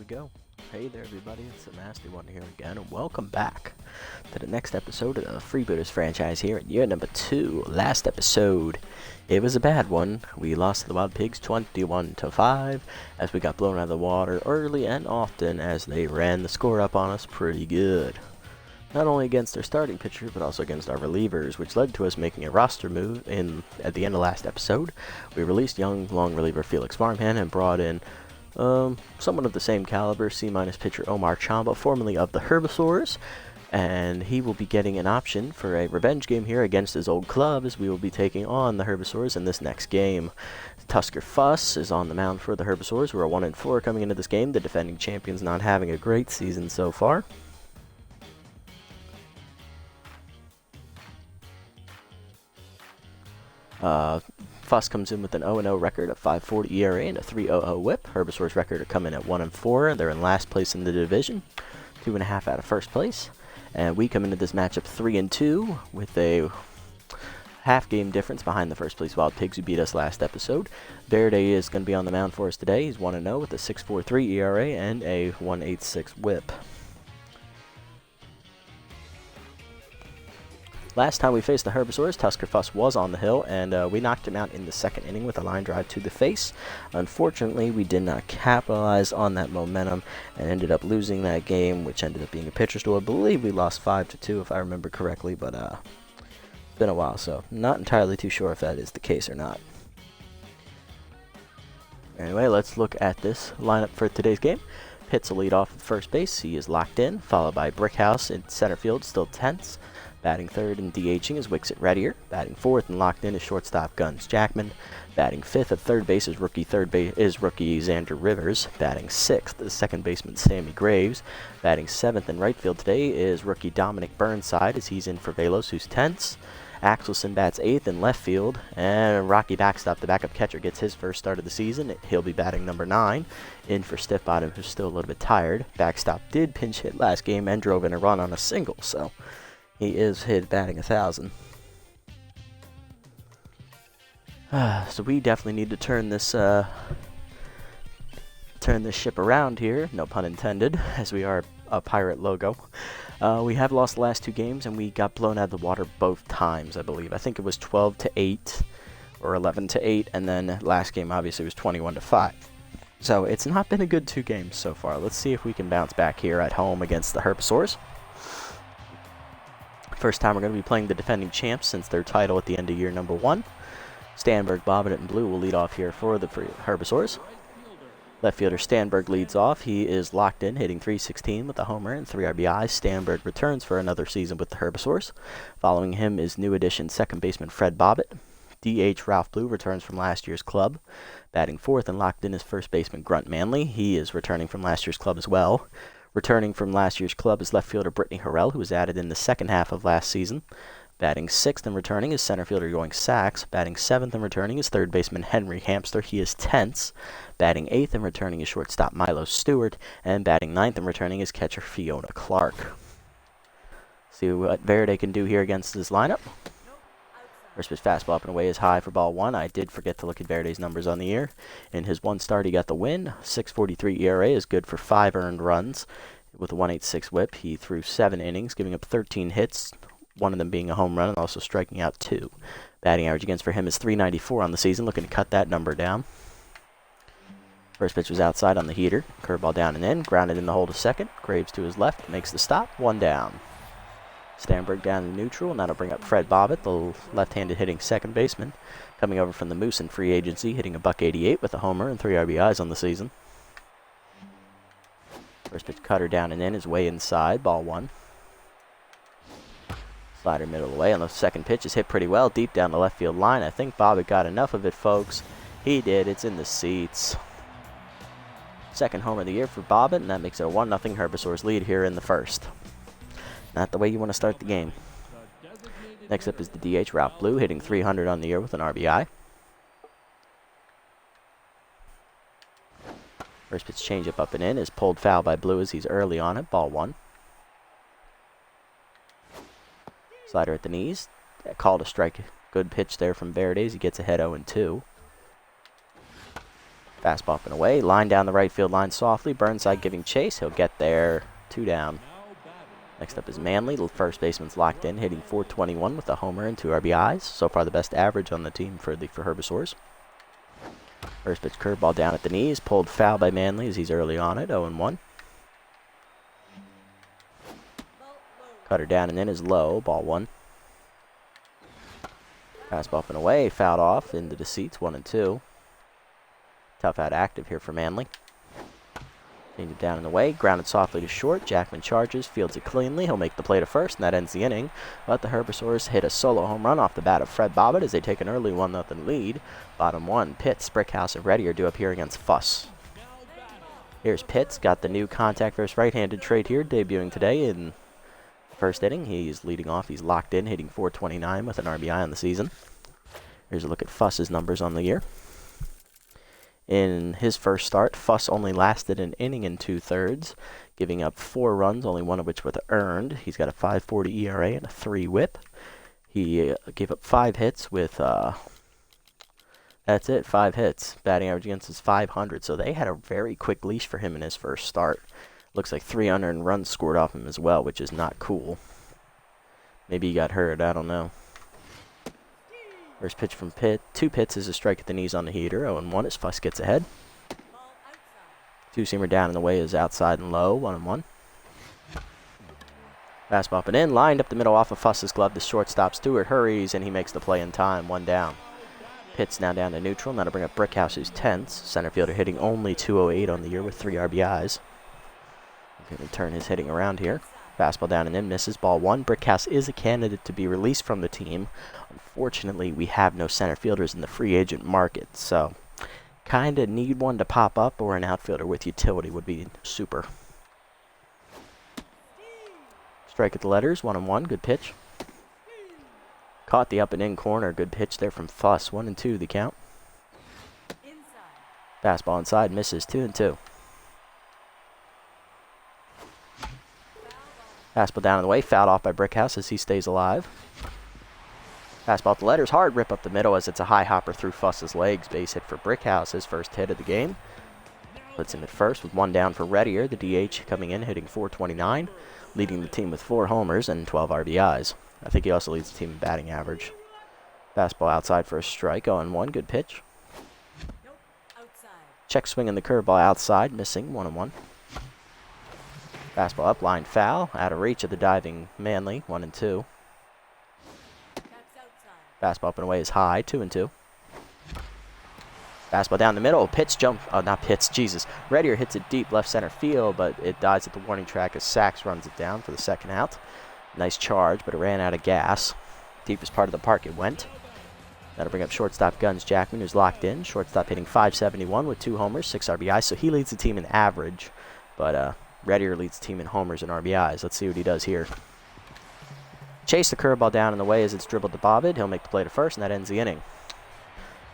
we go. Hey there everybody, it's the Nasty One here again, and welcome back to the next episode of the Freebooters franchise here in year number 2. Last episode, it was a bad one. We lost to the Wild Pigs 21-5 as we got blown out of the water early and often as they ran the score up on us pretty good. Not only against their starting pitcher, but also against our relievers, which led to us making a roster move at the end of last episode. We released young long reliever Felix Farmhand and brought in someone of the same caliber, C- pitcher Omar Chamba, formerly of the Herbivores, and he will be getting an option for a revenge game here against his old club, as we will be taking on the Herbivores in this next game. Tusker Fuss is on the mound for the Herbivores, who are 1-4 coming into this game, the defending champions not having a great season so far. Fuss comes in with an 0-0 record, a 5.40 ERA, and a 3.00 WHIP. Herbivores record are coming at 1-4. They're in last place in the division, 2.5 out of first place. And we come into this matchup 3-2 with a half game difference behind the first place Wild Pigs, who beat us last episode. Verde is going to be on the mound for us today. He's 1-0 with a 6.43 ERA and a 1.86 WHIP. Last time we faced the Herbivores, Tusker Fuss was on the hill, and we knocked him out in the second inning with a line drive to the face. Unfortunately, we did not capitalize on that momentum and ended up losing that game, which ended up being a pitcher's duel. I believe we lost 5-2, if I remember correctly, but it's been a while, so not entirely too sure if that is the case or not. Anyway, let's look at this lineup for today's game. Pitts will lead off at first base. He is locked in, followed by Brickhouse in center field, still tense. Batting third and DHing is Wixit Reddier. Batting fourth and locked in is shortstop Guns Jackman. Batting fifth at third base is rookie Xander Rivers. Batting sixth is second baseman Sammy Graves. Batting seventh in right field today is rookie Dominic Burnside, as he's in for Velos, who's tense. Axelson bats eighth in left field, and Rocky Backstop, the backup catcher, gets his first start of the season. He'll be batting number 9, in for Stiff Bottom, who's still a little bit tired. Backstop did pinch hit last game and drove in a run on a single, so he is hit batting 1,000. So we definitely need to turn this ship around here, no pun intended, as we are a pirate logo. We have lost the last 2 games, and we got blown out of the water both times, I believe. I think it was 12-8 or 11-8, and then last game obviously was 21-5. So it's not been a good 2 games so far. Let's see if we can bounce back here at home against the Herbivores. First time we're going to be playing the defending champs since their title at the end of year number 1. Stanberg, Bobbitt, and Blue will lead off here for the Herbivores. Left fielder Stanberg leads off. He is locked in, hitting .316 with a homer and 3 RBIs. Stanberg returns for another season with the Herbivores. Following him is new addition second baseman Fred Bobbitt. DH Ralph Blue returns from last year's club. Batting fourth and locked in is first baseman Grunt Manley. He is returning from last year's club as well. Returning from last year's club is left fielder Brittany Harrell, who was added in the second half of last season. Batting 6th and returning is center fielder Yoing Sachs. Batting 7th and returning is third baseman Henry Hamster. He is tense. Batting 8th and returning is shortstop Milo Stewart. And batting 9th and returning is catcher Fiona Clark. See what Verde can do here against this lineup. First pitch fastball up and away is high for ball 1. I did forget to look at Verde's numbers on the year. In his 1 start, he got the win. 6.43 ERA is good for 5 earned runs. With a 1.86 WHIP, he threw 7 innings, giving up 13 hits, one of them being a home run and also striking out 2. Batting average against for him is .394 on the season, looking to cut that number down. First pitch was outside on the heater. Curveball down and in, grounded in the hole to second. Graves to his left, makes the stop, 1 down. Stanberg down to neutral, and that'll bring up Fred Bobbitt, the left-handed hitting second baseman, coming over from the Moose in free agency, hitting a .188 with a homer and 3 RBIs on the season. First pitch cutter down and in is way inside, ball 1. Slider middle away, and the second pitch is hit pretty well, deep down the left field line. I think Bobbitt got enough of it, folks. He did. It's in the seats. Second homer of the year for Bobbitt, and that makes it a 1-0 Herbivores lead here in the first. Not the way you want to start the game. Next up is the DH, Ralph Blue, hitting .300 on the year with an RBI. First pitch changeup up and in is pulled foul by Blue as he's early on it, ball 1. Slider at the knees. Called a strike. Good pitch there from Verde as he gets ahead 0-2. Fastball up and away. Line down the right field line softly. Burnside giving chase. He'll get there. 2 down. Next up is Manley. The first baseman's locked in, hitting .421 with a homer and 2 RBIs. So far the best average on the team for Herbisaurs. First pitch curveball down at the knees. Pulled foul by Manley as he's early on it. 0-1. Cutter down and in is low. Ball 1. Fastball up and away. Fouled off into the seats. 1-2. Tough out active here for Manley. Change it down and away. Grounded softly to short. Jackman charges. Fields it cleanly. He'll make the play to first, and that ends the inning. But the Herbisaurs hit a solo home run off the bat of Fred Bobbitt as they take an early 1-0 lead. Bottom 1. Pitts, Brickhouse, and Reddy are due up here against Fuss. Here's Pitts. Got the new contact versus right-handed trait here, debuting today in the first inning. He's leading off. He's locked in, hitting .429 with an RBI on the season. Here's a look at Fuss's numbers on the year. In his first start, Fuss only lasted an inning and 2/3, giving up 4 runs, only 1 of which was earned. He's got a 5.40 ERA and a 3 WHIP. He gave up 5 hits with, that's it, 5 hits. Batting average against is .500, so they had a very quick leash for him in his first start. Looks like 3 unearned runs scored off him as well, which is not cool. Maybe he got hurt, I don't know. First pitch from Pitt. 2 Pitts is a strike at the knees on the heater. 0-1 as Fuss gets ahead. 2-seamer down and the way is outside and low. 1-1. Fastball up and in. Lined up the middle off of Fuss's glove. The shortstop Stewart hurries and he makes the play in time. 1 down. Pitts now down to neutral. Now to bring up Brickhouse, who's tense. Center fielder hitting only .208 on the year with 3 RBIs. Going to turn his hitting around here. Fastball down and in, misses. Ball 1. Brickhouse is a candidate to be released from the team. Unfortunately, we have no center fielders in the free agent market, so kind of need one to pop up, or an outfielder with utility would be super. Strike at the letters. 1-1. Good pitch. Caught the up and in corner. Good pitch there from Fuss. 1-2 the count. Fastball inside, misses. 2-2. Fastball down in the way, fouled off by Brickhouse as he stays alive. Fastball at the letters, hard rip up the middle as it's a high hopper through Fuss's legs. Base hit for Brickhouse, his first hit of the game. Puts him at first with 1 down for Reddier, the DH coming in, hitting .429, leading the team with 4 homers and 12 RBIs. I think he also leads the team in batting average. Fastball outside for a strike, 0-1, good pitch. Check swing in the curveball outside, missing, 1-1. Fastball up, line foul, out of reach of the diving Manley, 1-2. Fastball up and away is high, 2-2. Fastball down the middle, Pitts jump, not Pitts, Jesus. Reddier hits it deep left center field, but it dies at the warning track as Sachs runs it down for the second out. Nice charge, but it ran out of gas. Deepest part of the park it went. That'll bring up shortstop Guns Jackman, who's locked in. Shortstop hitting .571 with 2 homers, 6 RBIs, so he leads the team in average, but Reddier leads the team in homers and RBIs. Let's see what he does here. Chase the curveball down in the way as it's dribbled to Bobbitt. He'll make the play to first, and that ends the inning.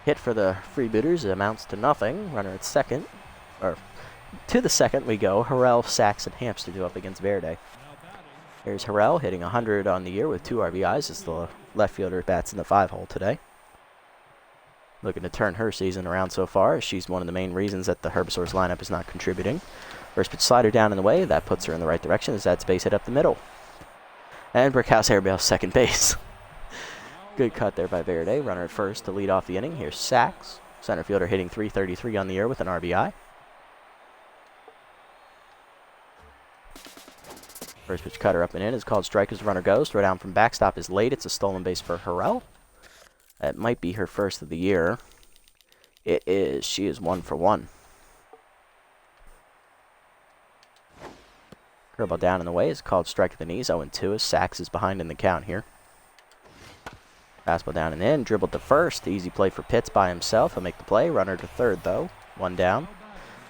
Hit for the Freebooters amounts to nothing. Runner at second. Or to the second we go. Harrell, Sachs, and Hamster do up against Verde. Here's Harrell hitting 100 on the year with 2 RBIs as the left fielder bats in the 5-hole today. Looking to turn her season around so far. She's one of the main reasons that the Herbisaurs lineup is not contributing. First pitch slider down in the way. That puts her in the right direction as that's base hit up the middle. And Brickhouse airball second base. Good cut there by Verde. Runner at first to lead off the inning. Here's Sachs. Center fielder hitting .333 on the year with an RBI. First pitch cutter up and in is called strike as the runner goes. Throw down from backstop is late. It's a stolen base for Harrell. That might be her first of the year. It is. She is 1 for 1. Curveball down in the way is called strike at the knees. 0-2 as Sachs is behind in the count here. Fastball down and in. Dribbled to first. Easy play for Pitts by himself. He'll make the play. Runner to third, though. 1 down.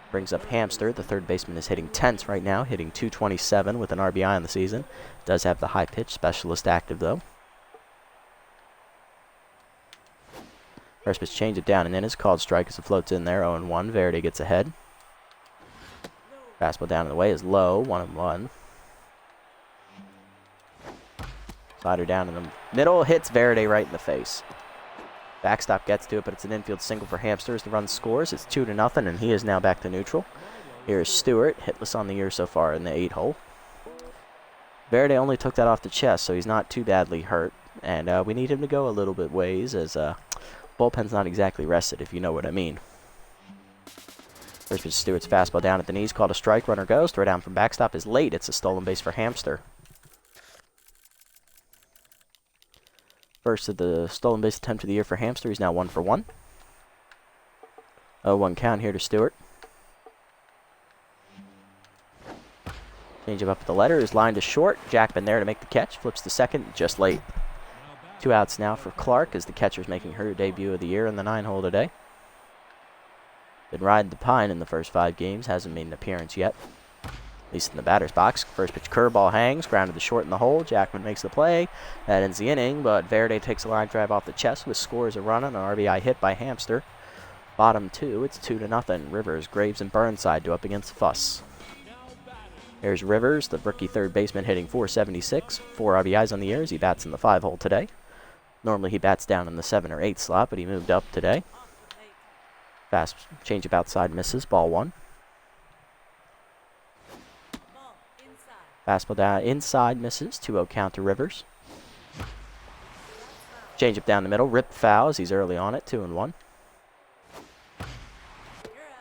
Brings up Hamster. The third baseman is hitting tense right now. Hitting .227 with an RBI on the season. Does have the high pitch specialist active, though. First pitch change it down and in is called strike as it floats in there. 0-1. Verde gets ahead. Fastball down in the way is low, 1-1. Slider down in the middle, hits Verde right in the face. Backstop gets to it, but it's an infield single for Hamsters. The run scores. It's 2-0, and he is now back to neutral. Here's Stewart, hitless on the year so far in the 8-hole. Verde only took that off the chest, so he's not too badly hurt. And we need him to go a little bit ways, as bullpen's not exactly rested, if you know what I mean. First pitch, Stewart's fastball down at the knees, called a strike. Runner goes. Throw down from backstop is late. It's a stolen base for Hamster. First of the stolen base attempt of the year for Hamster. He's now 1 for 1. 0-1 count here to Stewart. Change him up at the letter is lined to short. Jackman there to make the catch. Flips to second, just late. 2 outs now for Clark as the catcher's making her debut of the year in the 9-hole today. Been riding the pine in the first 5 games. Hasn't made an appearance yet. At least in the batter's box. First pitch curveball hangs. Grounded to short in the hole. Jackman makes the play. That ends the inning, but Verde takes a line drive off the chest with scores a run on an RBI hit by Hamster. Bottom 2, it's 2-0. Rivers, Graves, and Burnside do up against Fuss. Here's Rivers, the rookie third baseman, hitting .476. 4 RBIs on the year as he bats in the 5-hole today. Normally he bats down in the 7 or 8 slot, but he moved up today. Fast changeup outside misses, ball 1. Fastball down inside misses, 2-0 count to Rivers. Changeup down the middle, ripped foul as he's early on it, 2-1.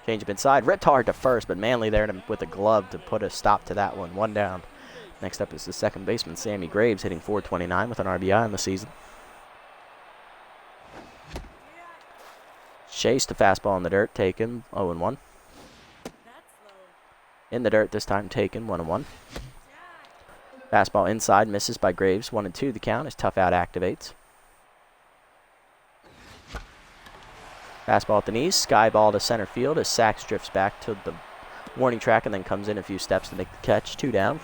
Changeup inside, ripped hard to first, but Manley there with a glove to put a stop to that one. 1 down. Next up is the second baseman, Sammy Graves, hitting .429 with an RBI in the season. Chase to fastball in the dirt, taken, 0-1. In the dirt this time, taken, 1-1. Fastball inside, misses by Graves, 1-2 the count as tough out activates. Fastball at the knees, sky ball to center field as Sachs drifts back to the warning track and then comes in a few steps to make the catch. 2 down.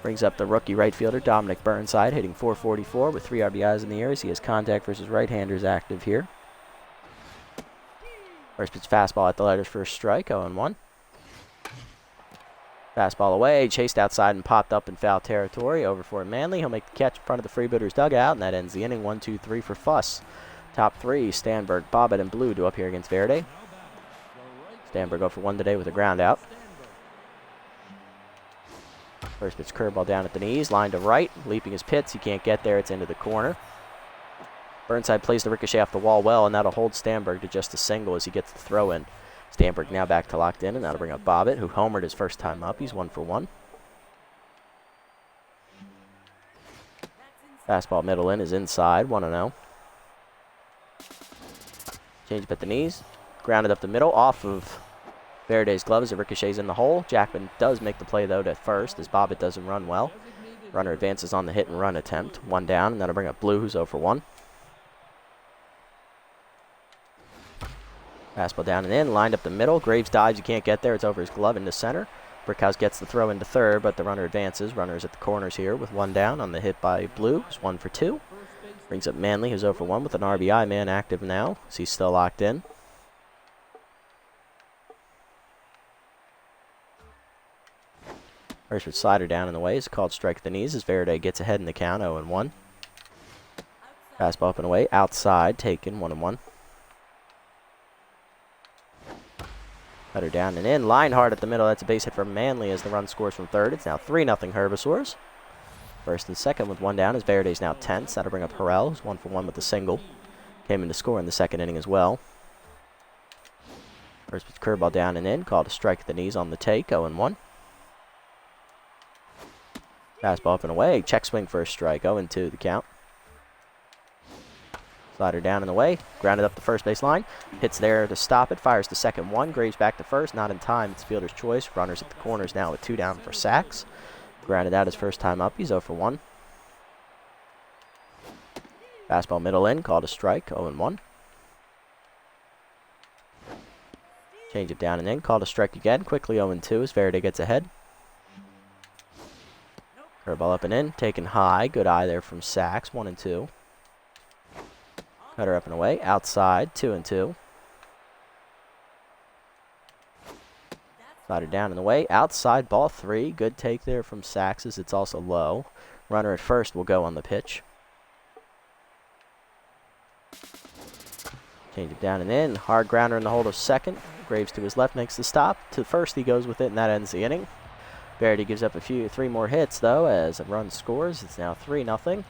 Brings up the rookie right fielder, Dominic Burnside, hitting .444 with 3 RBIs in the year as he has contact versus right-handers active here. First pitch fastball at the letters for a strike, 0-1. Fastball away, chased outside and popped up in foul territory. Over for Manley. He'll make the catch in front of the Freebooters dugout, and that ends the inning. 1-2-3 for Fuss. Top 3, Stanberg, Bobbitt, and Blue do up here against Verde. Stanberg 0 for 1 today with a ground out. First pitch curveball down at the knees, line to right, leaping his pits. He can't get there. It's into the corner. Burnside plays the ricochet off the wall well, and that'll hold Stanberg to just a single as he gets the throw in. Stanberg now back to locked in, and that'll bring up Bobbitt, who homered his first time up. He's 1 for 1. Fastball middle in is inside, 1-0. Change at the knees, grounded up the middle, off of Verde's glove as it ricochets in the hole. Jackman does make the play, though, to first as Bobbitt doesn't run well. Runner advances on the hit and run attempt. 1 down, and that'll bring up Blue, who's 0 for 1. Fastball down and in, lined up the middle. Graves dives, you can't get there. It's over his glove into center. Brickhouse gets the throw into third, but the runner advances. Runner's at the corners here with 1 down on the hit by Blue, who's 1 for 2. Brings up Manley, who's 0 for 1 with an RBI man active now, as he's still locked in. First with slider down in the way is called strike at the knees as Verde gets ahead in the count, 0-1. Fastball up and away, outside, taken, 1-1. Cutter down and in, line hard at the middle. That's a base hit for Manley as the run scores from third. It's now 3-0 Herbivores. First and second with 1 down as Verde's now tense. That'll bring up Harrell, who's 1 for 1 with a single. Came in to score in the second inning as well. First pitch curveball down and in, called a strike at the knees on the take, 0-1. Fastball up and away, check swing for a strike, 0-2 the count. Slider down in the way, grounded up the first base line, hits there to stop it, fires to second 1, Graves back to first, not in time, it's fielder's choice. Runners at the corners now with 2 down for Sachs. Grounded out his first time up, he's 0 for 1. Fastball middle in, called a strike, 0-1. Change it down and in, called a strike again, quickly 0-2 as Verde gets ahead. Curveball up and in, taken high, good eye there from Sachs, 1-2. Cutter up and away, outside, 2-2. Slider down in the way, outside, ball 3. Good take there from Sachs as it's also low. Runner at first will go on the pitch. Change it down and in. Hard grounder in the hold of second. Graves to his left makes the stop. To first he goes with it, and that ends the inning. Verity gives up three more hits, though, as a run scores. It's now 3-0.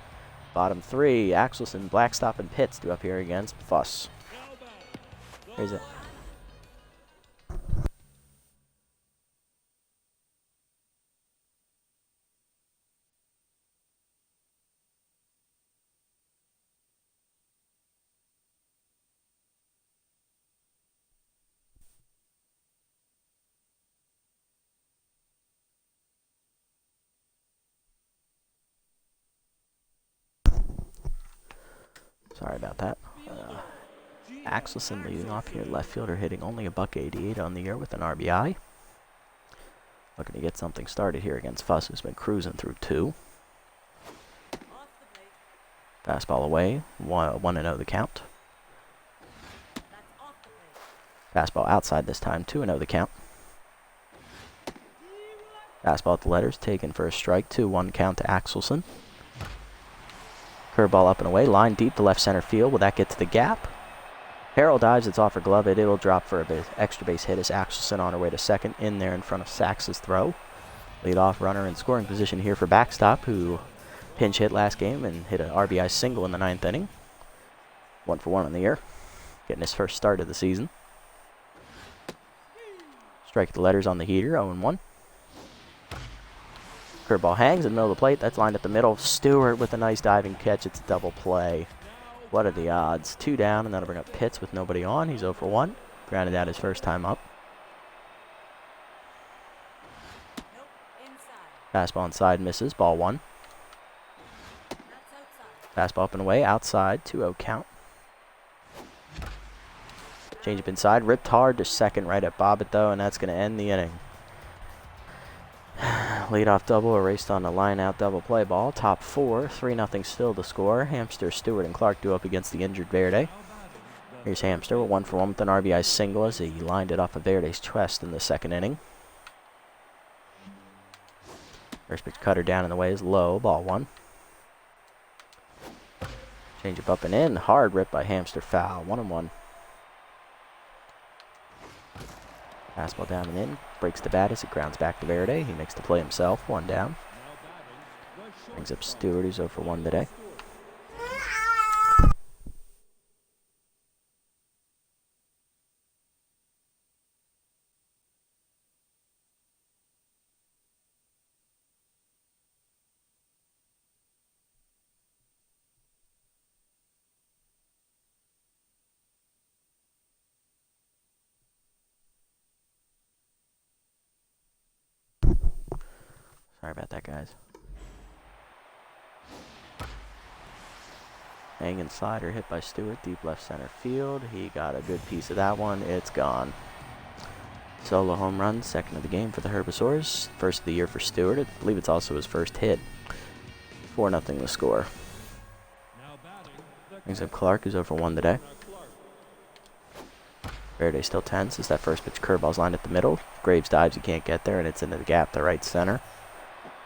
Bottom three, Axelson, Blackstop, and Pitts due up here against Fuss. Here's it. Sorry about that. Axelson leading off here, left fielder hitting only a $188 on the year with an RBI. Looking to get something started here against Fuss, who's been cruising through 2. Fastball away, 1-0 the count. Fastball outside this time, 2-0 the count. Fastball at the letters, taken for a strike, 2-1 count to Axelson. Curveball up and away, line deep to left center field. Will that get to the gap? Harrell dives, it's off her glove. It will drop for a extra base hit as Axelson on her way to second, in there in front of Sachs's throw. Leadoff runner in scoring position here for Backstop, who pinch hit last game and hit an RBI single in the 9th inning. 1 for 1 on the year, getting his first start of the season. Strike the letters on the heater, 0-1. Curveball hangs in the middle of the plate. That's lined up the middle. Stewart with a nice diving catch. It's a double play. What are the odds? 2 down, and that'll bring up Pitts with nobody on. He's 0 for 1. Grounded out his first time up. Fastball inside misses. Ball 1. Fastball up and away. Outside. 2-0 count. Change up inside. Ripped hard to second right at Bobbitt, though, and that's going to end the inning. Leadoff double erased on the line out double play ball. Top 4, 3-0 still to score. Hamster, Stewart, and Clark do up against the injured Verde. Here's Hamster, 1 for 1 with an RBI single as he lined it off of Verde's chest in the 2nd inning. First pitch cutter down in the way is low, ball 1. Change up and in, hard rip by Hamster, foul, 1-1. Fastball down and in, breaks the bat as it grounds back to Verde. He makes the play himself, 1 down. Brings up Stewart, who's 0 for 1 today. Sorry about that, guys. Hanging slider hit by Stewart, deep left center field. He got a good piece of that one. It's gone. Solo home run, 2nd of the game for the Herbisaurs. 1st of the year for Stewart. I believe it's also his first hit. 4-0 the score. Brings up Clark, who's 0 for 1 today. Verde still tense as that first pitch curveball's lined at the middle. Graves dives, he can't get there, and it's into the gap to right center.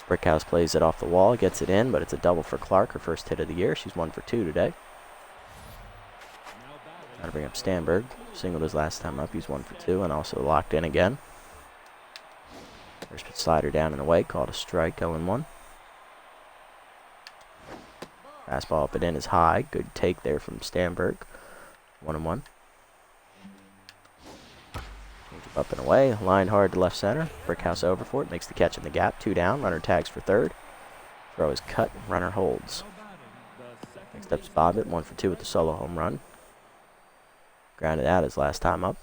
Brickhouse plays it off the wall, gets it in, but it's a double for Clark, her first hit of the year. She's 1 for 2 today. Got to bring up Stanberg. Singled his last time up. He's 1 for 2 and also locked in again. First pitch slider down and away, called a strike, 0-1. Fastball up and in is high. Good take there from Stanberg. 1-1. Up and away, line hard to left center. Brickhouse over for it, makes the catch in the gap. 2 down, runner tags for 3rd. Throw is cut, runner holds. Next up's Bobbitt, 1 for 2 with the solo home run. Grounded out his last time up.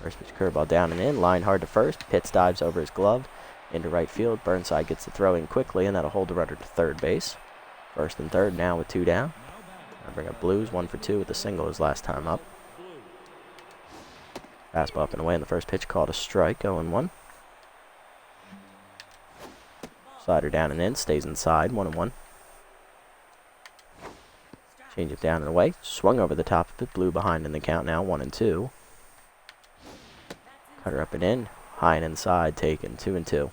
First pitch curveball down and in, line hard to first. Pitts dives over his glove into right field. Burnside gets the throw in quickly, and that'll hold the runner to 3rd base. 1st and 3rd now with 2 down. I'll bring up Blues, 1 for 2 with the single his last time up. Fastball up and away in the first pitch, called a strike, 0-1. Slider down and in, stays inside, 1-1. Change it down and away, swung over the top of it, Blue behind in the count now, 1-2. Cutter up and in, high and inside, taken, 2-2.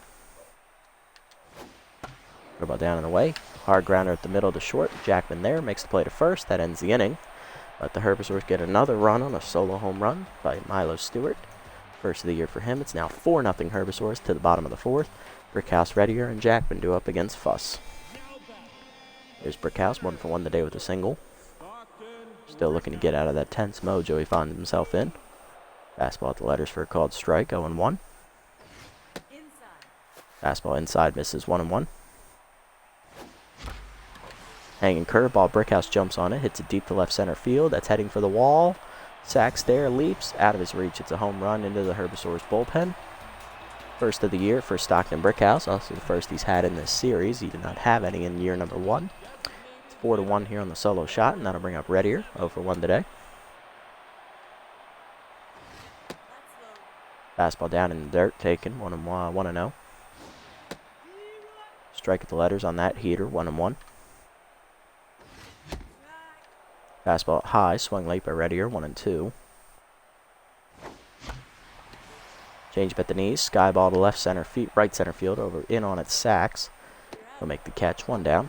Curveball down and away, Hard grounder at the middle to short. Jackman there makes the play to first. That ends the inning. Let the Herbivores get another run on a solo home run by Milo Stewart. First of the year for him. It's now 4-0 Herbivores to the bottom of the fourth. Brickhouse, Redier, and Jackman due up against Fuss. Here's Brickhouse, 1 for 1 today with a single. Still looking to get out of that tense mojo he found himself in. Fastball at the letters for a called strike, 0-1. Fastball inside, misses, 1-1. Hanging curveball, Brickhouse jumps on it, hits it deep to left center field. That's heading for the wall. Sacks there, leaps, out of his reach. It's a home run into the Herbivores bullpen. First of the year for Stockton Brickhouse, also the first he's had in this series. He did not have any in year number 1. It's 4-1 here on the solo shot, and that'll bring up Redier, 0 for 1 today. Fastball down in the dirt, taken, 1-0. Strike at the letters on that heater, 1-1. Fastball high, swung late by Redier, 1-2. Change at the knees, sky ball to left center field, right center field, over in on its sacks. He'll make the catch, 1 down.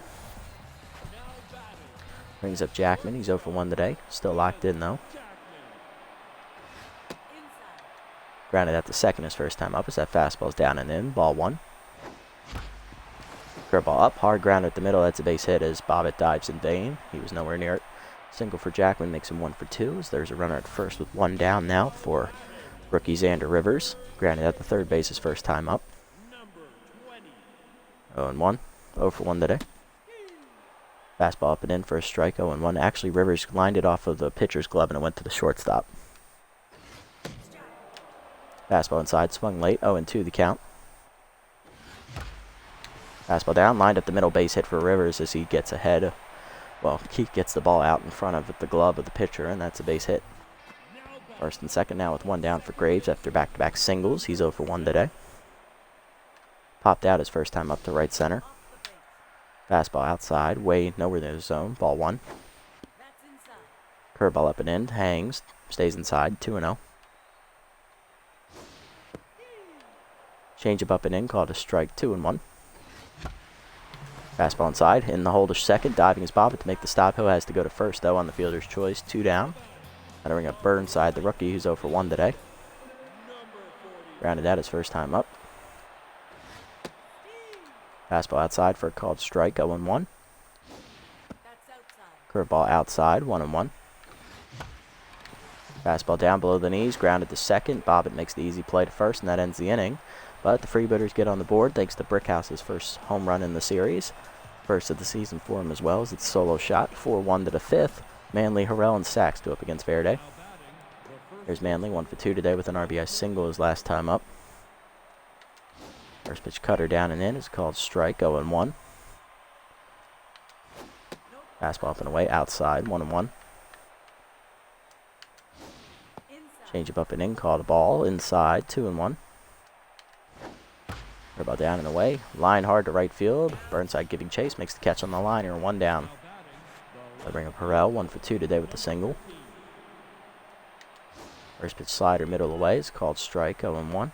Brings up Jackman, he's 0 for 1 today, still locked in though. Grounded at the second his first time up as that fastball's down and in, ball 1. Curveball up, hard ground at the middle, that's a base hit as Bobbitt dives in vain. He was nowhere near it. Single for Jackman makes him 1 for 2 as there's a runner at first with 1 down now for rookie Xander Rivers. Grounded at the third base his first time up. 0-1, 0 for 1 today. Fastball up and in for a strike, 0-1. Actually, Rivers lined it off of the pitcher's glove and it went to the shortstop. Fastball inside, swung late, 0-2 the count. Fastball down, lined up the middle, base hit for Rivers as he gets ahead. Well, he gets the ball out in front of the glove of the pitcher, and that's a base hit. First and second now with 1 down for Graves after back-to-back singles. He's 0 for 1 today. Popped out his first time up to right center. Fastball outside, way nowhere near the zone, ball 1. Curveball up and in, hangs, stays inside, 2-0. Changeup up and in, called a strike, 2-1. Fastball inside, in the hole to second, diving his Bobbitt to make the stop. He has to go to first, though, on the fielder's choice, 2 down. That'll bring up Burnside, the rookie, who's 0 for 1 today. Grounded out his first time up. Fastball outside for a called strike, 0-1. Curveball outside, 1-1. Fastball down below the knees, grounded to second. Bobbitt makes the easy play to first, and that ends the inning. But the Freebooters get on the board thanks to Brickhouse's first home run in the series. First of the season for him as well as its solo shot. 4-1 to the fifth. Manley, Harrell, and Sachs do up against Verde. Here's Manley, 1 for 2 today with an RBI single his last time up. First pitch cutter down and in is called strike, 0-1. Fastball up and away, outside, 1-1. Changeup up and in, called a ball, inside, 2-1. Curveball down and away, line hard to right field. Burnside giving chase, makes the catch on the liner, 1 down. They bring up Harrell, 1 for 2 today with the single. First pitch slider middle away is called strike, 0-1.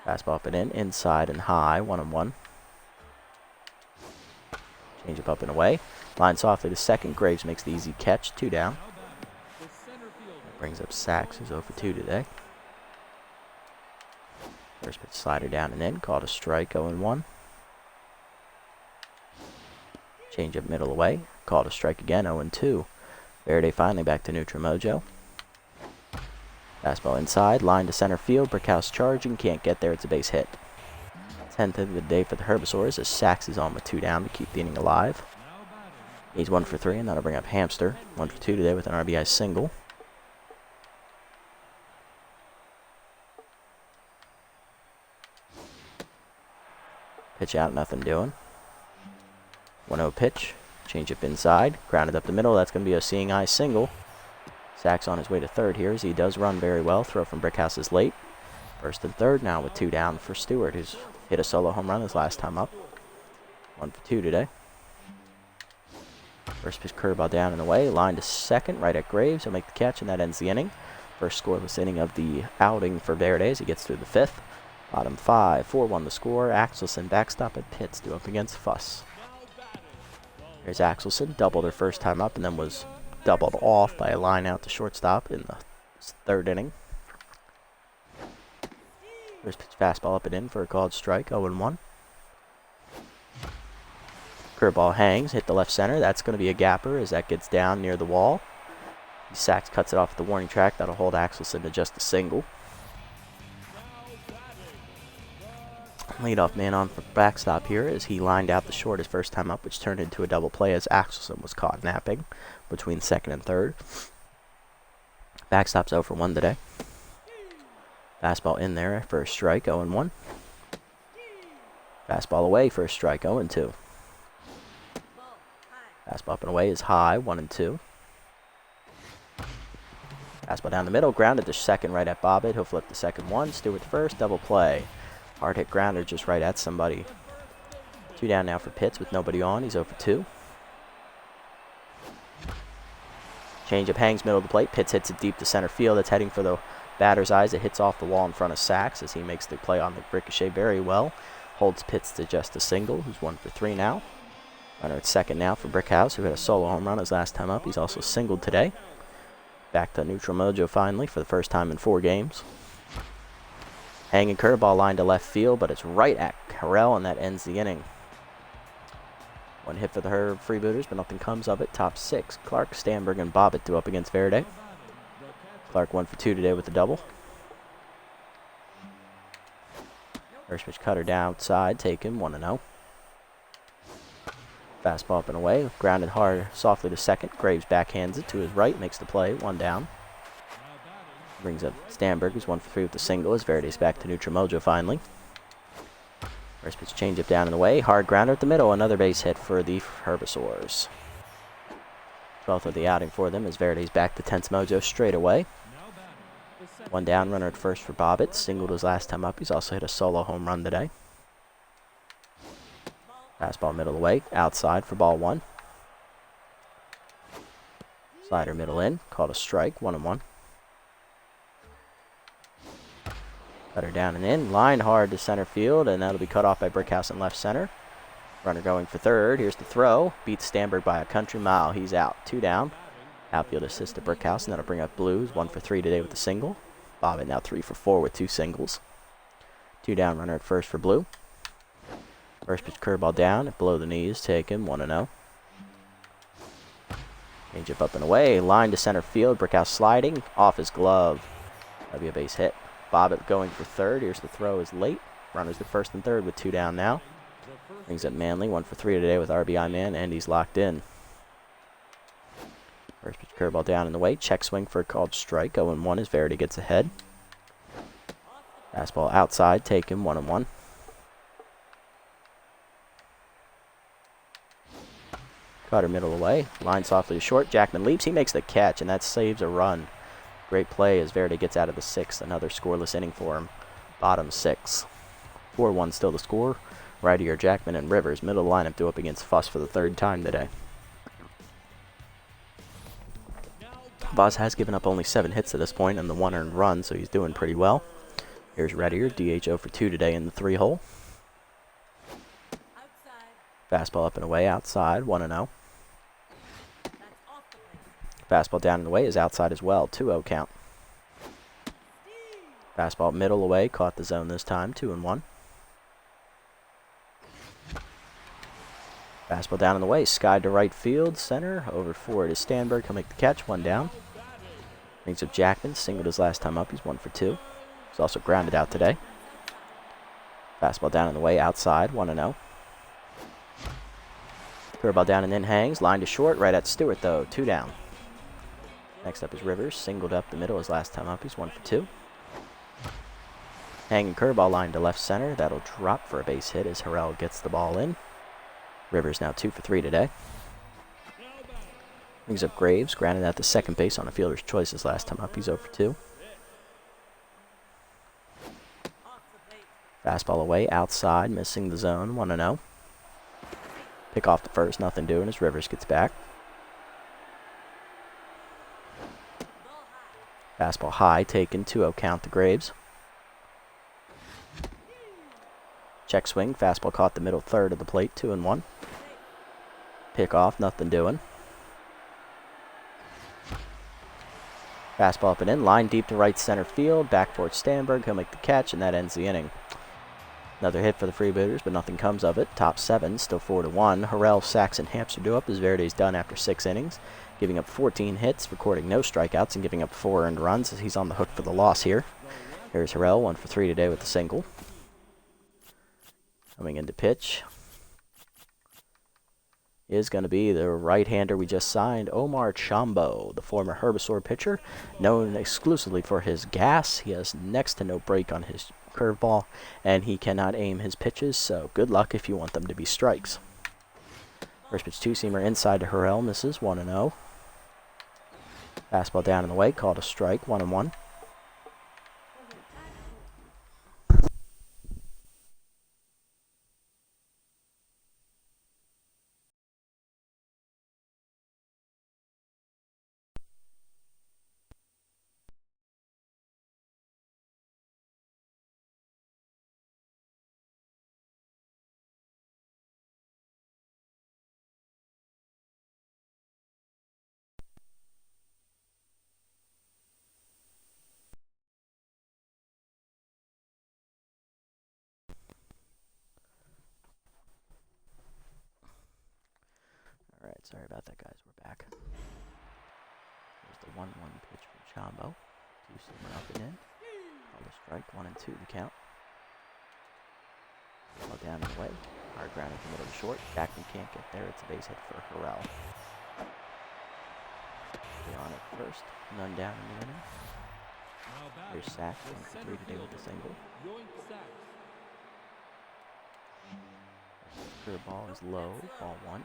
Fastball up and in, inside and high, 1-1. Changeup up and away. Line softly to second. Graves makes the easy catch, 2 down. That brings up Sachs, who's 0 for 2 today. First pitch slider down and in, called a strike, 0-1. Changeup middle away, called a strike again, 0-2. Verde finally back to neutral mojo. Fastball inside, line to center field. Brickhouse charging, can't get there. It's a base hit. 10th of the day for the Herbivores as Sachs is on with 2 down to keep the inning alive. He's 1 for 3, and that'll bring up Hamster. 1 for 2 today with an RBI single. Pitch out, nothing doing. 1-0 pitch. Changeup inside. Grounded up the middle. That's going to be a seeing eye single. Sachs on his way to third here as he does run very well. Throw from Brickhouse is late. First and third now with 2 down for Stewart, who's hit a solo home run his last time up. 1 for 2 today. First pitch curveball down and away. Line to second, right at Graves. He'll make the catch, and that ends the inning. First scoreless inning of the outing for Verde as he gets through the 5th. Bottom 5, 4-1 the score. Axelson backstop at Pitts due up against Fuss. Here's Axelson, doubled her first time up and then was doubled off by a line out to shortstop in the third inning. First pitch fastball up and in for a called strike, 0-1. Curveball hangs, hit the left center. That's going to be a gapper as that gets down near the wall. Sachs cuts it off at the warning track. That'll hold Axelson to just a single. Leadoff man on for backstop here as he lined out the short his first time up, which turned into a double play as Axelson was caught napping between second and third. Backstop's 0-for-1 today. Fastball in there for a strike, 0-1. Fastball away for a strike, 0-2. Fastball up and away is high, 1-2. Fastball down the middle, grounded to second right at Bobbitt. He'll flip the second one. Stewart first, double play. Hard hit grounder just right at somebody. 2 down now for Pitts with nobody on. He's 0-for-2. Changeup hangs middle of the plate. Pitts hits it deep to center field. It's heading for the batter's eyes. It hits off the wall in front of Sachs as he makes the play on the ricochet very well. Holds Pitts to just a single, who's 1-for-3 now. Runner at second now for Brickhouse, who had a solo home run his last time up. He's also singled today. Back to neutral mojo finally for the first time in 4 games. Hanging curveball line to left field, but it's right at Harrell, and that ends the inning. 1 hit for the Freebooters, but nothing comes of it. Top 6, Clark, Stanberg, and Bobbitt due up against Verde. Clark 1-for-2 today with a double. First pitch cutter down outside, taken, 1-0. Fastball up and away, grounded hard softly to second. Graves backhands it to his right, makes the play, 1 down. Brings up Stanberg, who's 1-for-3 with the single, as Verde's back to neutral mojo finally. First pitch changeup down and away, hard grounder at the middle, another base hit for the Herbivores. 12th of the outing for them as Verde's back to tense mojo straight away. 1 down, runner at first for Bobbitt, singled his last time up. He's also hit a solo home run today. Fastball middle away, outside for ball 1. Slider middle in, called a strike, 1-1. Cutter down and in, line hard to center field, and that'll be cut off by Brickhouse in left center. Runner going for third, here's the throw. Beats Stanberg by a country mile, he's out. 2 down. Outfield assist to Brickhouse, and that'll bring up Blues, 1-for-3 today with a single. Bobbitt now 3-for-4 with 2 singles. 2 down, runner at first for Blue. First pitch curveball down, below the knees, taken, 1-0. Changeup up and away, line to center field, Brickhouse sliding, off his glove. That'll be a base hit. Bobbitt going for third, here's the throw, is late. Runners at first and third with 2 down now. Brings up Manley, 1-for-3 today with RBI man, and he's locked in. First pitch curveball down in the way, check swing for a called strike, 0-1 as Verity gets ahead. Fastball outside, taken, 1-1. Cutter middle away, line softly to short, Jackman leaps, he makes the catch, and that saves a run. Great play as Verde gets out of the 6th, another scoreless inning for him. Bottom 6. 4-1 still the score. Right here, Jackman and Rivers, middle lineup due up against Fuss for the 3rd time today. Voss has given up only 7 hits to this point and the 1 earned run, so he's doing pretty well. Here's Reddier, DH 0-for-2 today in the 3-hole. Fastball up and away, outside, 1-0. Fastball down and away is outside as well, 2-0 count. Fastball middle away, caught the zone this time, 2-1. Fastball down in the way, skied to right field, center, over forward is Stanberg, he'll make the catch, 1 down. Brings up Jackman, singled his last time up, he's 1-for-2. He's also grounded out today. Fastball down in the way, outside, 1-0. Curveball down and in hangs, line to short, right at Stewart though, 2 down. Next up is Rivers, singled up the middle his last time up, he's 1-for-2. Hanging curveball line to left center, that'll drop for a base hit as Harrell gets the ball in. Rivers now 2-for-3 today. Brings up Graves, grounded at the second base on a fielder's choice his last time up, he's 0-for-2. Fastball away, outside, missing the zone, 1-0. Pick off the first, nothing doing as Rivers gets back. Fastball high, taken, 2-0 count to Graves. Check swing, fastball caught the middle third of the plate, 2-1. Pick off, nothing doing. Fastball up and in, line deep to right center field, back for Stanberg, he'll make the catch, and that ends the inning. Another hit for the Freebooters, but nothing comes of it. Top 7, still 4-1. Harrell, Sachs, and Hamster do up as Verde's done after 6 innings, giving up 14 hits, recording no strikeouts, and giving up 4 earned runs as he's on the hook for the loss here. Here's Harrell, 1 for 3 today with a single. Coming into pitch is going to be the right-hander we just signed, Omar Chambo, the former Herbivore pitcher, known exclusively for his gas. He has next to no break on his curveball, and he cannot aim his pitches, so good luck if you want them to be strikes. First pitch two-seamer inside to Harrell, misses, 1-0. Fastball down and away, called a strike, 1-1. Alright, sorry about that, guys. We're back. There's the 1-1 pitch from Chambo. Two-seamer up and in. Called a strike, 1-2 the count. Ball down and away. Hard ground in the middle of the short. Jackman can't get there. It's a base hit for Harrell. Be on at first. None down in the inning. Here's Sachs, 1 for 3 today with a single. Curveball is low. Ball 1.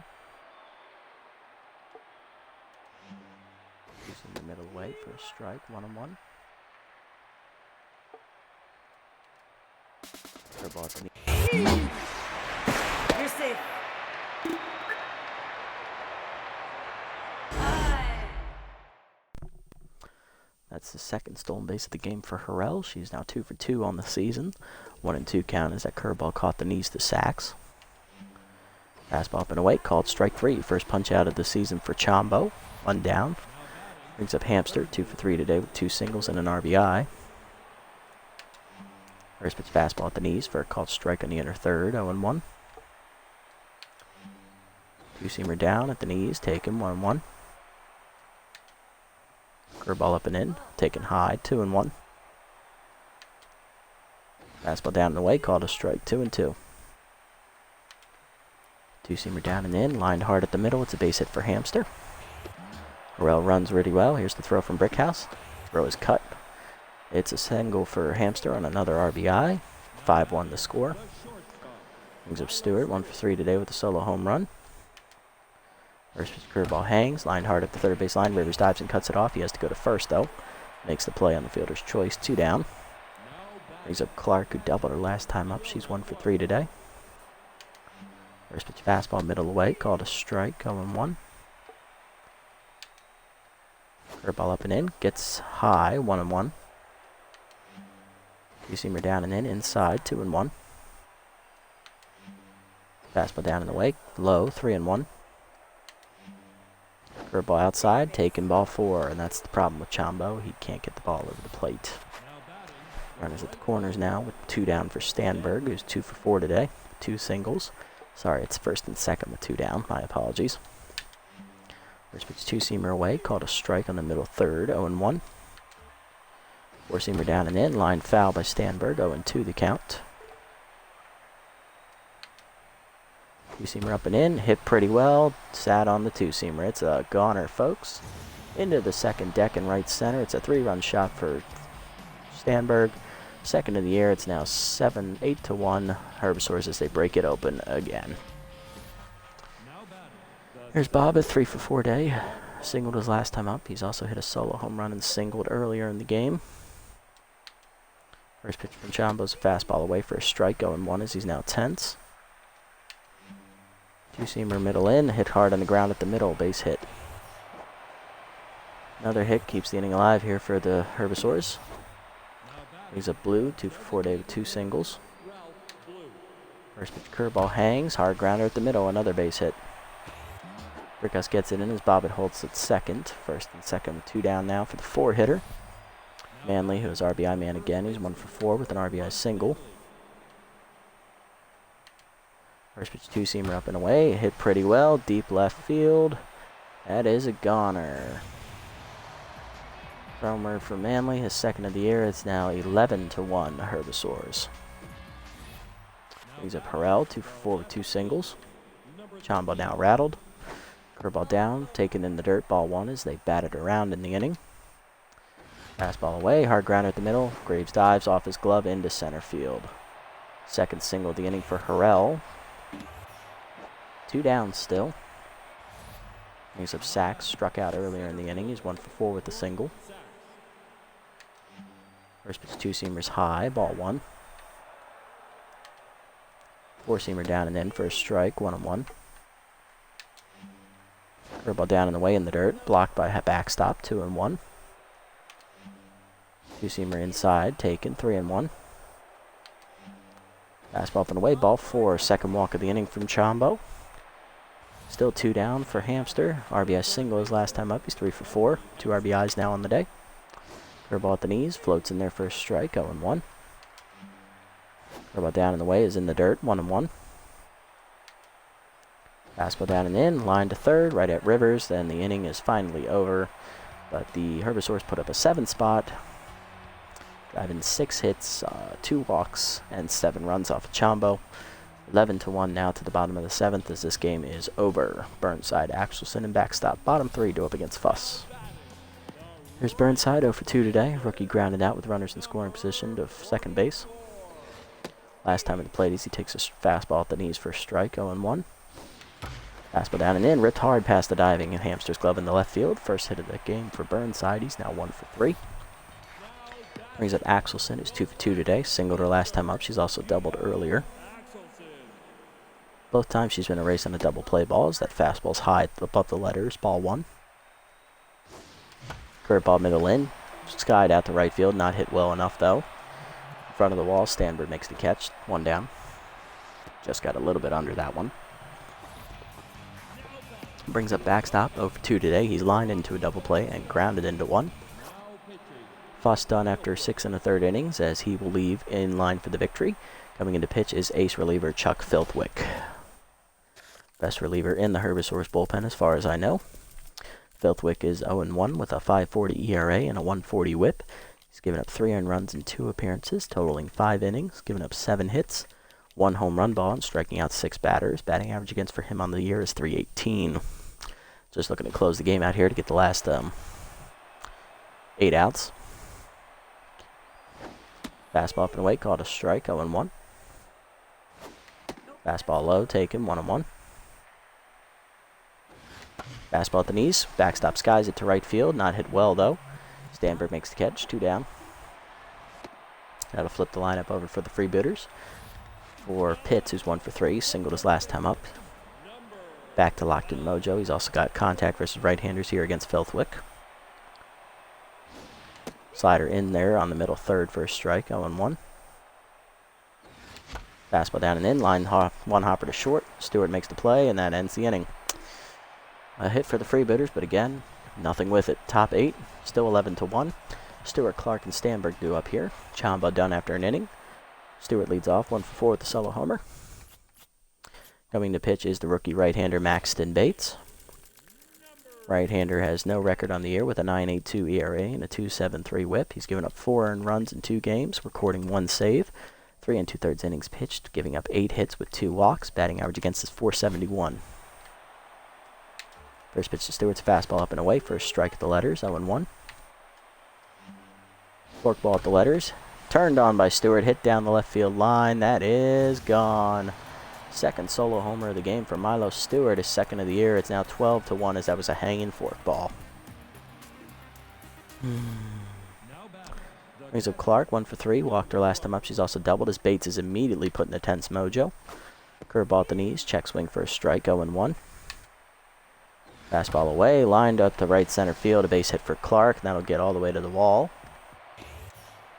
In the middle way for a strike, 1-1. Curveball at the knee. You're safe. That's the second stolen base of the game for Harrell. She's now 2 for 2 on the season. 1-2 count as that curveball caught the knees to Sachs. Fastball up and away, called strike 3. First punch out of the season for Chambo. 1 down. Brings up Hamster, 2 for 3 today with 2 singles and an RBI. First pitch fastball at the knees for a called strike on the inner third, 0-1. Two-seamer down at the knees, taken, 1-1. Curveball up and in, taken high, 2-1. Fastball down and away, called a strike, 2-2. Two-seamer down and in, lined hard at the middle, it's a base hit for Hamster. Harrell runs really well. Here's the throw from Brickhouse. Throw is cut. It's a single for Hamster on another RBI. 5-1 the score. Brings up Stewart, 1 for 3 today with a solo home run. First pitch curveball hangs, lined hard at the third base line. Rivers dives and cuts it off. He has to go to first, though. Makes the play on the fielder's choice, 2 down. Brings up Clark, who doubled her last time up. She's 1 for 3 today. First pitch fastball middle away, called a strike, 0-1. Curveball up and in, gets high, 1-1. Two-seamer down and in, inside, 2-1. Fastball down and away, low, 3-1. Curveball outside, taken, ball 4, and that's the problem with Chambo. He can't get the ball over the plate. Runners at the corners now with 2 down for Stanberg, who's 2 for 4 today, 2 singles. Sorry, it's first and second with 2 down. My apologies. First pitch two-seamer away, called a strike on the middle third, 0-1. Four-seamer down and in, line foul by Stanberg, 0-2 the count. Two-seamer up and in, hit pretty well, sat on the two-seamer. It's a goner, folks. Into the second deck in right center. It's a 3-run shot for Stanberg. Second of the year, it's now 8-1 Herbivores as they break it open again. Here's Bob at 3 for 4 day. Singled his last time up. He's also hit a solo home run and singled earlier in the game. First pitch from Chambo's a fastball away for a strike, 0-1 as he's now tense. Two-seamer middle in, hit hard on the ground at the middle, base hit. Another hit keeps the inning alive here for the Herbivores. He's a blue, 2 for 4 day with 2 singles. First pitch curveball hangs. Hard grounder at the middle. Another base hit. Brickus gets it in as Bobbitt holds at second. First and second with 2 down now for the 4-hitter. Manley, who is RBI man again. He's 1 for 4 with an RBI single. First pitch 2-seamer up and away. Hit pretty well. Deep left field. That is a goner. Homer for Manley, his second of the year. It's now 11-1, the Herbivores. Brings up Harrell, 2 for 4 with 2 singles. Chamba now rattled. Curveball down, taken in the dirt, ball 1 as they batted around in the inning. Fastball away, hard grounder at the middle. Graves dives off his glove into center field. Second single of the inning for Harrell. 2 down still. Brings up Sachs, struck out earlier in the inning. He's 1 for 4 with the single. First pitch 2-seamers high, ball 1. 4-seamer down and in for a strike, 1-1. Curveball down and away in the dirt, blocked by a backstop, 2-1. 2-seamer inside, taken, 3-1. Fastball up and away, ball 4. Second walk of the inning from Chombo. Still 2 down for Hamster. RBI single his last time up. He's 3 for 4. 2 RBIs now on the day. Curveball at the knees, floats in there for a strike, 0-1. Curveball down and away is in the dirt, 1-1. Fastball down and in, line to third, right at Rivers. Then the inning is finally over. But the Herbivores put up a 7 spot. Driving 6 hits, 2 walks, and 7 runs off of Chombo. 11-1 now to the bottom of the 7th as this game is over. Burnside, Axelson, and backstop. Bottom 3 go up against Fuss. Here's Burnside, 0 for 2 today. Rookie grounded out with runners in scoring position to second base. Last time at the plate, he takes a fastball at the knees for a strike, 0-1. Fastball down and in, ripped hard past the diving and Hamster's glove in the left field. First hit of the game for Burnside. He's now 1 for 3. Brings up Axelson, who's 2 for 2 today. Singled her last time up. She's also doubled earlier. Both times she's been erased on a double play ball as that fastball's high above the letters, ball 1. Curveball middle in, skied out to right field, not hit well enough though. In front of the wall, Stanford makes the catch, 1 down. Just got a little bit under that one. Brings up backstop, 0 for 2 today. He's lined into a double play and grounded into 1. Fuss done after 6 1/3 innings as he will leave in line for the victory. Coming into pitch is ace reliever Chuck Filthwick. Best reliever in the Herbivores bullpen as far as I know. Filthwick is 0-1 with a 5.40 ERA and a 1.40 whip. He's given up 3 earned runs in 2 appearances, totaling 5 innings, given up 7 hits, 1 home run ball, and striking out 6 batters. Batting average against for him on the year is .318. Just looking to close the game out here to get the last 8 outs. Fastball up and away, called a strike, 0-1. Fastball low, taken, 1-1. Fastball at the knees, backstop skies it to right field, not hit well though. Stanford makes the catch, 2 down. That'll flip the lineup over for the Freebooters. For Pitts, who's 1 for 3, singled his last time up. Back to locked in Mojo. He's also got contact versus right-handers here against Filthwick. Slider in there on the middle third for a strike, 0-1. Fastball down and in, line 1 hopper to short. Stewart makes the play, and that ends the inning. A hit for the Freebooters, but again, nothing with it. Top 8, still 11-1. Stewart, Clark, and Stanberg do up here. Chamba done after an inning. Stewart leads off, 1 for 4 with the solo homer. Coming to pitch is the rookie right-hander Maxton Bates. Right-hander has no record on the year with a 9.82 ERA and a 2.73 whip. He's given up 4 earned runs in 2 games, recording 1 save. 3 2/3 innings pitched, giving up 8 hits with 2 walks. Batting average against is .471. First pitch to Stewart's fastball up and away for a strike at the letters, 0-1. Forkball at the letters. Turned on by Stewart, hit down the left field line. That is gone. Second solo homer of the game for Milo Stewart, his second of the year. It's now 12-1 as that was a hanging forkball. Brings up Clark, 1 for 3. Walked her last time up. She's also doubled as Bates is immediately put in a tense mojo. Curveball at the knees. Check swing for a strike, 0-1. Fastball away. Lined up to right center field. A base hit for Clark. And that'll get all the way to the wall.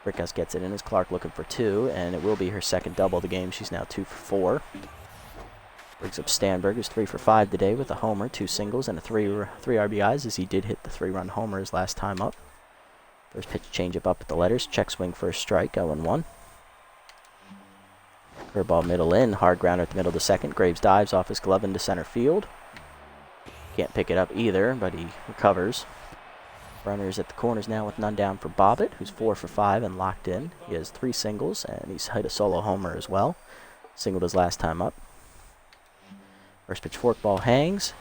Brickhouse gets it in as Clark looking for 2, and it will be her second double of the game. She's now 2 for 4. Brings up Stanberg, who's 3 for 5 today with a homer, 2 singles, and a 3 RBIs, as he did hit the 3-run homer his last time up. First pitch changeup up at the letters. Check swing for a strike, 0-1. Curveball middle in, hard grounder at the middle of the second. Graves dives off his glove into center field. Can't pick it up either, but he recovers. Runners at the corners now with none down for Bobbitt, who's 4 for 5 and locked in. He has 3 singles, and he's hit a solo homer as well. Singled his last time up. First pitch forkball hangs,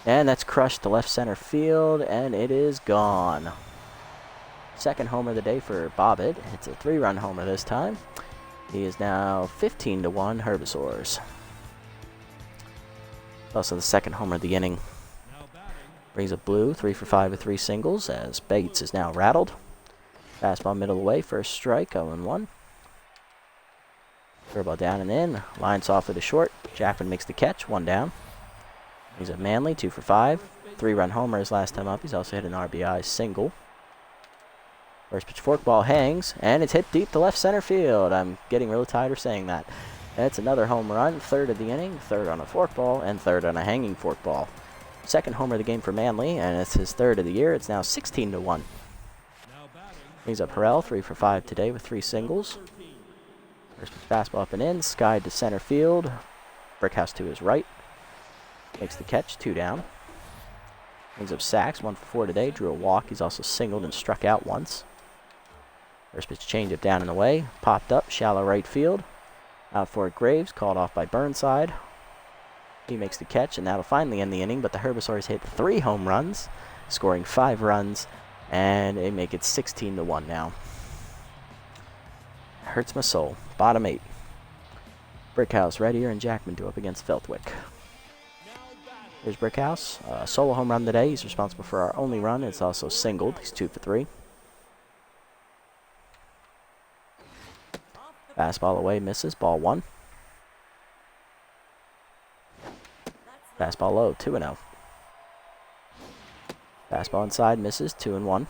and that's crushed to left center field, and it is gone. Second homer of the day for Bobbitt. It's a 3-run homer this time. He is now 15-1 Herbivores. Also the second homer of the inning. Brings up Blue, 3 for 5 with 3 singles, as Bates is now rattled. Fastball middle away for a strike, 0-1. Curveball down and in, line softly to short. Jackman makes the catch, 1 down. He's at Manley, 2 for 5. 3-run homer his last time up. He's also hit an RBI single. First pitch forkball hangs, and it's hit deep to left center field. I'm getting really tired of saying that. That's another home run, 3rd of the inning, 3rd on a forkball, and 3rd on a hanging forkball. Second homer of the game for Manley, and it's his 3rd of the year. It's now 16-1. Brings up Harrell, 3 for 5 today with 3 singles. First pitch fastball up and in, skied to center field. Brickhouse to his right. Makes the catch, 2 down. Brings up Sachs, 1 for 4 today, drew a walk. He's also singled and struck out once. First pitch changeup down and away, popped up, shallow right field. Out for Graves, called off by Burnside. He makes the catch, and that'll finally end the inning, but the Herbivores hit 3 home runs, scoring 5 runs, and they make it 16-1 now. Hurts my soul. Bottom 8. Brickhouse, Reddier, and Jackman do up against Filthwick. Here's Brickhouse. Solo home run today. He's responsible for our only run. It's also singled. He's 2 for 3. Fastball away, misses. Ball 1. Fastball low, 2-0. Fastball inside, misses. 2-1.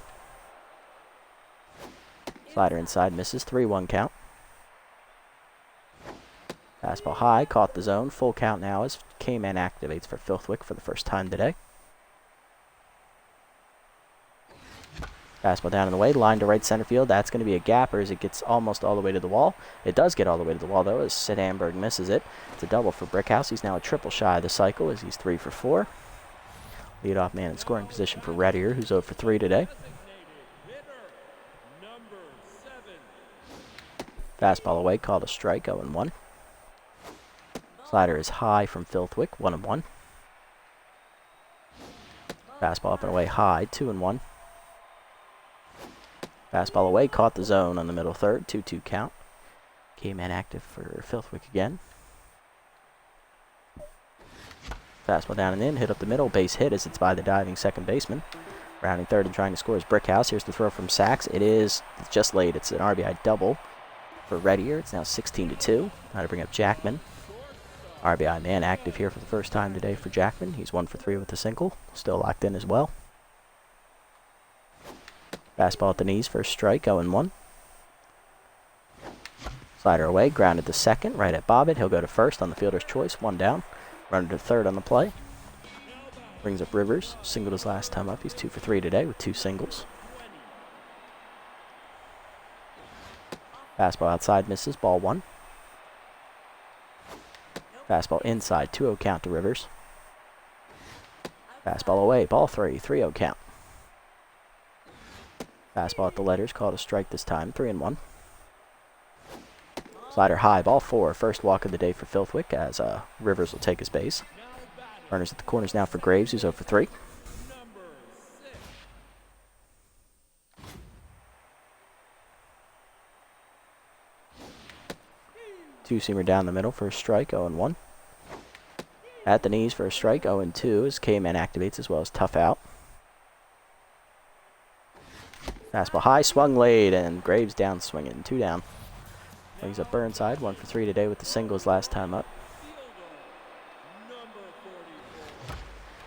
Slider inside, misses. 3-1 count. Fastball high, caught the zone. Full count now as K-Man activates for Filthwick for the first time today. Fastball down and away, line to right center field. That's going to be a gapper as it gets almost all the way to the wall. It does get all the way to the wall, though, as Sid Amberg misses it. It's a double for Brickhouse. He's now a triple shy of the cycle as he's 3 for 4. Leadoff man in scoring position for Reddier, who's 0 for 3 today. Fastball away, called a strike, 0-1. Slider is high from Filthwick, 1-1. Fastball up and away high, 2-1. Fastball away, caught the zone on the middle third, 2-2 count. K-Man active for Filthwick again. Fastball down and in, hit up the middle, base hit as it's by the diving second baseman. Rounding third and trying to score is Brickhouse. Here's the throw from Sachs. It's just late. It's an RBI double for Reddier. It's now 16-2. Now to bring up Jackman. RBI man active here for the first time today for Jackman. He's 1 for 3 with a single. Still locked in as well. Fastball at the knees for a strike, 0-1. Slider away, grounded to second, right at Bobbitt. He'll go to first on the fielder's choice, 1 down. Runner to third on the play. Brings up Rivers, singled his last time up. He's 2 for 3 today with 2 singles. Fastball outside misses, ball 1. Fastball inside, 2-0 count to Rivers. Fastball away, ball 3, 3-0 count. Fastball at the letters, called a strike this time, 3-1. Slider high, ball 4, first walk of the day for Filthwick as Rivers will take his base. Runners at the corners now for Graves, who's 0 for 3. Two-seamer down the middle for a strike, 0-1. At the knees for a strike, 0-2 as K-Man activates as well as tough out. Fastball high, swung late, and Graves down swinging, 2 down. Brings up Burnside, 1 for 3 today with the singles last time up.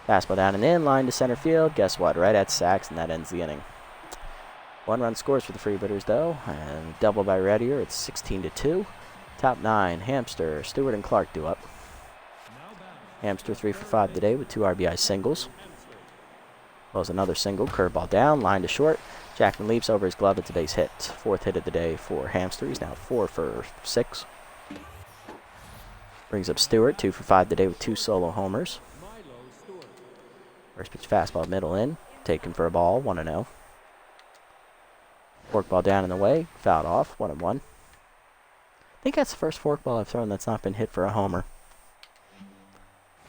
Fastball down and in, line to center field. Guess what? Right at Sachs, and that ends the inning. 1 run scores for the Freebooters, though, and double by Reddier. It's 16-2. Top 9, Hamster, Stewart, and Clark do up. Hamster 3 for 5 today with 2 RBI singles. Well as another single, curveball down, line to short. Jackman leaps over his glove, it's a base hit. 4th hit of the day for Hamster. He's now 4 for 6. Brings up Stewart, 2 for 5 today with 2 solo homers. First pitch fastball middle in, taken for a ball, 1-0. Forkball down and away, fouled off, 1-1. I think that's the first forkball I've thrown that's not been hit for a homer.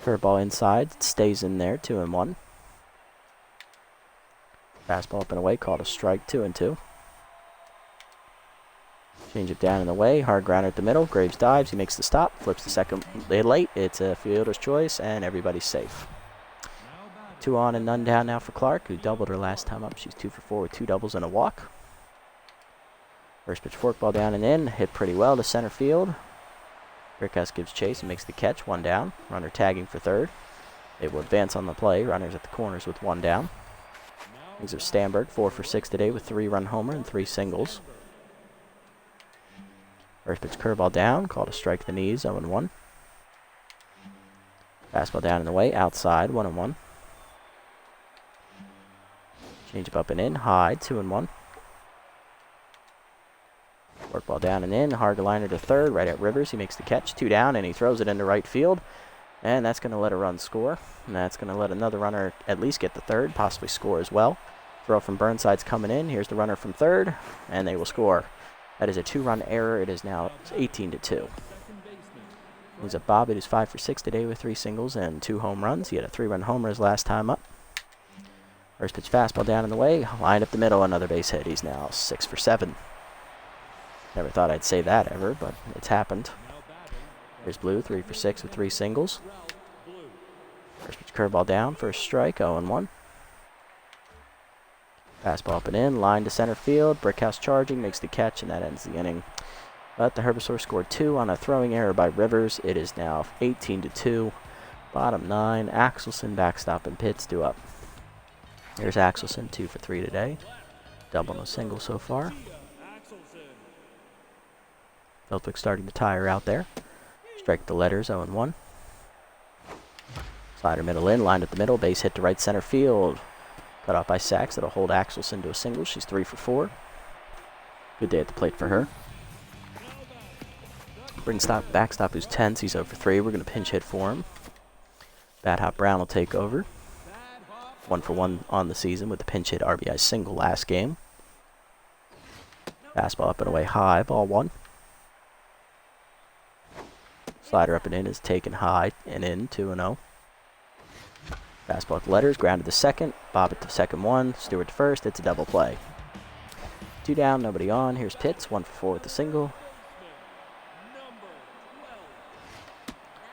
Curveball inside, it stays in there, 2-1. Fastball up and away, called a strike, 2-2. Change it down and away, hard grounder at the middle. Graves dives, he makes the stop, flips the second late. It's a fielder's choice, and everybody's safe. 2 on and none down now for Clark, who doubled her last time up. She's 2 for 4 with 2 doubles and a walk. First pitch forkball down and in, hit pretty well to center field. Brickhouse gives chase and makes the catch, 1 down. Runner tagging for third. They will advance on the play. Runners at the corners with 1 down. These are Stanberg, 4 for 6 today with 3-run homer and 3 singles. First pitch curveball down, called a strike to the knees, 0-1. Fastball down and away, outside, 1-1. Change up and in, high, 2-1. Forkball down and in, hard liner to third, right at Rivers. He makes the catch, 2 down, and he throws it into right field. And that's going to let a run score. And that's going to let another runner at least get the third, possibly score as well. Throw from Burnside's coming in. Here's the runner from third, and they will score. That is a 2-run error. It is now 18-2. He's a Bobbitt, who's 5 for 6 today with 3 singles and 2 home runs. He had a 3-run homer his last time up. First pitch fastball down in the way, line up the middle, another base hit. He's now 6 for 7. Never thought I'd say that ever, but it's happened. Here's Blue, 3 for 6 with 3 singles. First pitch curveball down, first strike, 0-1. Fastball up and in, line to center field. Brickhouse charging, makes the catch, and that ends the inning. But the Herbisaur scored 2 on a throwing error by Rivers. It is now 18-2. Bottom 9, Axelson, backstop, and Pitts do up. Here's Axelson, 2 for 3 today. Double and a single so far. Filthwick starting to tire out there. Strike the letters, 0-1. Slider middle in, lined up the middle, base hit to right center field. Cut off by Sachs, that'll hold Axelson to a single. She's 3 for 4. Good day at the plate for her. Backstop who's tense, he's 0 for 3. We're going to pinch hit for him. Bad Hop Brown will take over. 1 for 1 on the season with the pinch hit RBI single last game. Fastball up and away high, ball 1. Slider up and in is taken high and in, 2-0. Fastball at the letters, grounded to second. Bobbitt to second 1, Stewart to first. It's a double play. 2 down, nobody on. Here's Pitts, 1 for 4 with the single.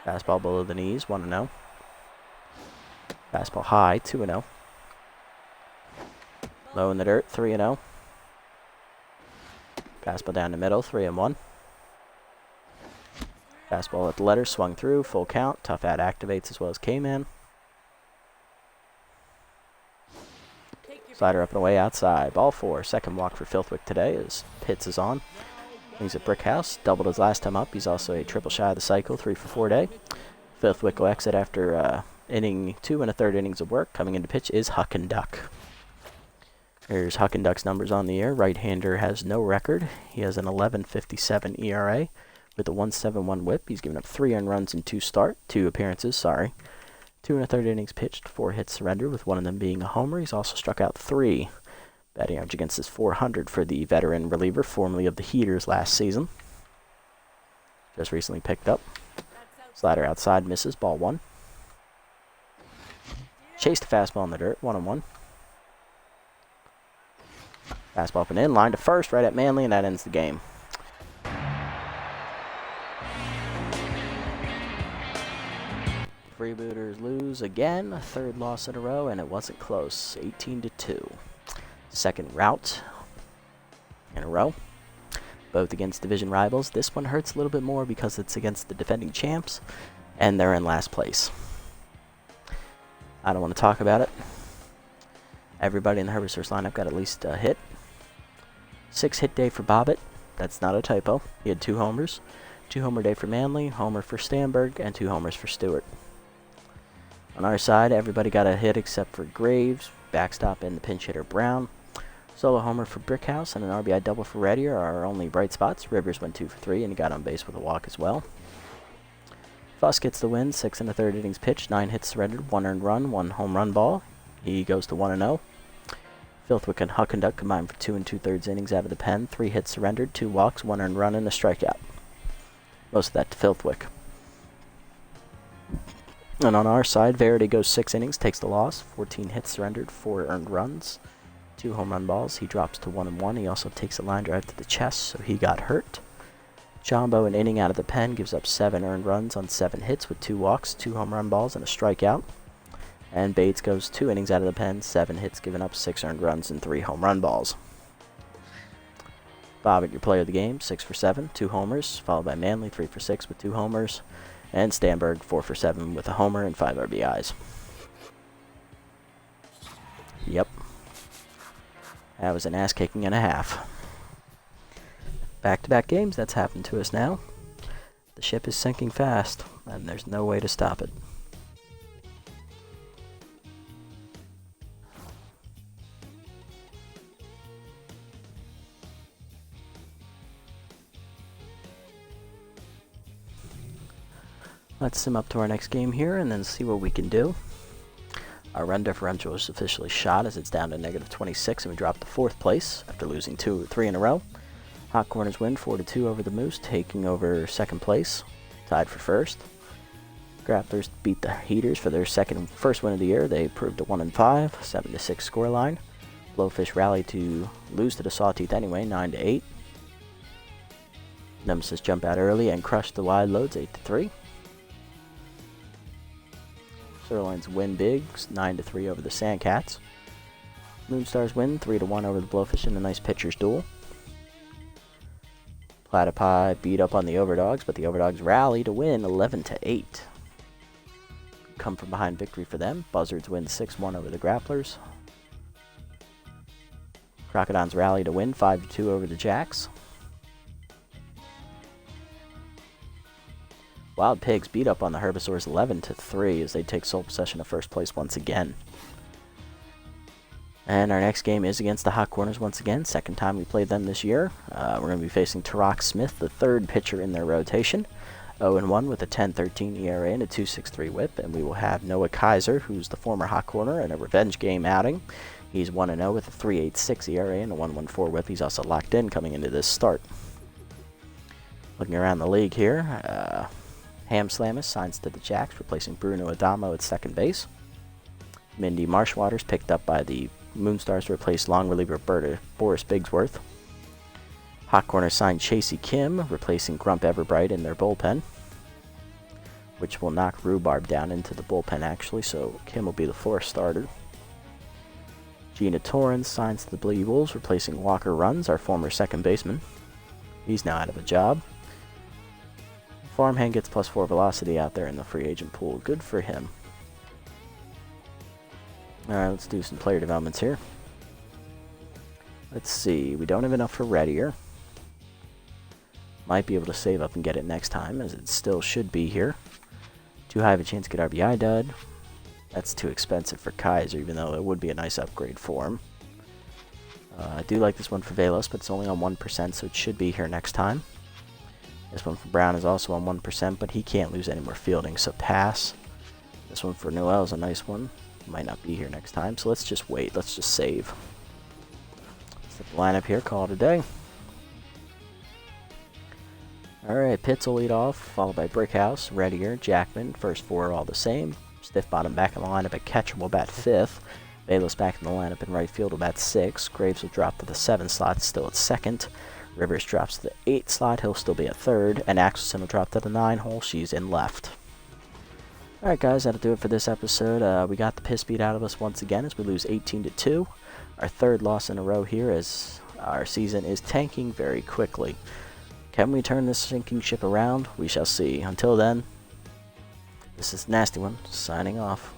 Fastball below the knees, 1-0. Fastball high, 2-0. Low in the dirt, 3-0. Fastball down the middle, 3-1. Fastball at the letters, swung through, full count. Tough ad activates as well as K-Man. Slider up and away outside. Ball 4. Second walk for Filthwick today as Pitts is on. He's at Brickhouse. Doubled his last time up. He's also a triple shy of the cycle. 3 for 4 day. Filthwick will exit after inning 2 1/3 innings of work. Coming into pitch is Huck and Duck. Here's Huck and Duck's numbers on the year. Right-hander has no record. He has an 11.57 ERA with a 1.71 whip. He's given up 3 earned runs in 2 appearances. 2 1/3 innings pitched, 4 hits surrendered, with one of them being a homer. He's also struck out 3. Batting average against is 400 for the veteran reliever, formerly of the Heaters last season. Just recently picked up. Slider outside, misses, ball 1. Chased a fastball in the dirt, 1-1. Fastball up and in, line to first, right at Manley, and that ends the game. Freebooters lose again, a 3rd loss in a row, and it wasn't close, 18-2. Second rout in a row, both against division rivals. This one hurts a little bit more because it's against the defending champs, and they're in last place. I don't want to talk about it. Everybody in the Herbisaur's lineup got at least a hit. 6-hit day for Bobbitt. That's not a typo. He had 2 homers. 2-homer day for Manley, homer for Stanberg, and 2 homers for Stewart. On our side, everybody got a hit except for Graves, backstop, and the pinch hitter Brown. Solo homer for Brickhouse and an RBI double for Reddy are our only bright spots. Rivers went 2 for 3 and he got on base with a walk as well. Fuss gets the win, 6 1/3 innings pitched, 9 hits surrendered, 1 earned run, 1 home run ball. He goes to 1-0. Filthwick and Huckenduck combined for 2 2/3 innings out of the pen, 3 hits surrendered, 2 walks, 1 earned run, and a strikeout. Most of that to Filthwick. And on our side, Verity goes 6 innings, takes the loss, 14 hits surrendered, 4 earned runs, 2 home run balls. He drops to 1-1. He also takes a line drive to the chest, so he got hurt. Jumbo, an inning out of the pen, gives up 7 earned runs on 7 hits with 2 walks, 2 home run balls, and a strikeout. And Bates goes 2 innings out of the pen, 7 hits, giving up 6 earned runs and 3 home run balls. Bobbitt, your player of the game, 6 for 7, 2 homers, followed by Manley, 3 for 6 with 2 homers, and Stanberg, 4 for 7 with a homer and 5 RBIs. Yep. That was an ass-kicking and a half. Back-to-back games, that's happened to us now. The ship is sinking fast, and there's no way to stop it. Let's sim up to our next game here and then see what we can do. Our run differential is officially shot as it's down to -26 and we drop to 4th place after losing 3 in a row. Hot Corners win 4-2 over the Moose, taking over 2nd place, tied for 1st. Grapplers beat the Heaters for their first win of the year. They improved to 1-5, 7-6 scoreline. Blowfish rallied to lose to the Sawtooth anyway, 9-8. Nemesis jump out early and crushed the wide loads, 8-3. Sirloins win big, 9-3 over the Sandcats. Moonstars win 3-1 over the Blowfish in a nice pitcher's duel. Platypi beat up on the Overdogs, but the Overdogs rally to win 11-8. Come from behind victory for them. Buzzards win 6-1 over the Grapplers. Crocodons rally to win 5-2 over the Jacks. Wild Pigs beat up on the Herbivores 11-3 as they take sole possession of 1st place once again. And our next game is against the Hot Corners once again. 2nd time we played them this year. We're going to be facing Tarak Smith, the 3rd pitcher in their rotation. 0-1 with a 10.13 ERA and a 2.63 whip. And we will have Noah Kaiser, who's the former Hot Corner, in a revenge game outing. He's 1-0 with a 3.86 ERA and a 1.14 whip. He's also locked in coming into this start. Looking around the league here, Ham Slamus signs to the Jacks, replacing Bruno Adamo at 2nd base. Mindy Marshwaters picked up by the Moonstars to replace long reliever Boris Bigsworth. Hot Corner signed Chasey Kim, replacing Grump Everbright in their bullpen, which will knock Rhubarb down into the bullpen actually, so Kim will be the 4th starter. Gina Torrens signs to the Blue Wolves, replacing Walker Runs, our former 2nd baseman. He's now out of a job. Farmhand gets +4 velocity out there in the free agent pool. Good for him. Alright, let's do some player developments here. Let's see. We don't have enough for Reddier. Might be able to save up and get it next time, as it still should be here. Too high of a chance to get RBI dud. That's too expensive for Kaiser, even though it would be a nice upgrade for him. I do like this one for Velos, but it's only on 1%, so it should be here next time. This one for Brown is also on 1%, but he can't lose any more fielding, so pass. This one for Noel is a nice one. Might not be here next time, so let's just wait. Let's just save. Set the lineup here, call it a day. Alright, Pitts will lead off, followed by Brickhouse, Reddier, Jackman. First 4 are all the same. Stiff Bottom back in the lineup at catcher will bat 5th. Bayless back in the lineup in right field will bat 6th. Graves will drop to the 7th slot, still at 2nd. Rivers drops to the 8th slot, he'll still be at 3rd. And Axelson will drop to the 9 hole, she's in left. Alright guys, that'll do it for this episode. We got the piss beat out of us once again as we lose 18-2. Our 3rd loss in a row here as our season is tanking very quickly. Can we turn this sinking ship around? We shall see. Until then, this is Nasty One, signing off.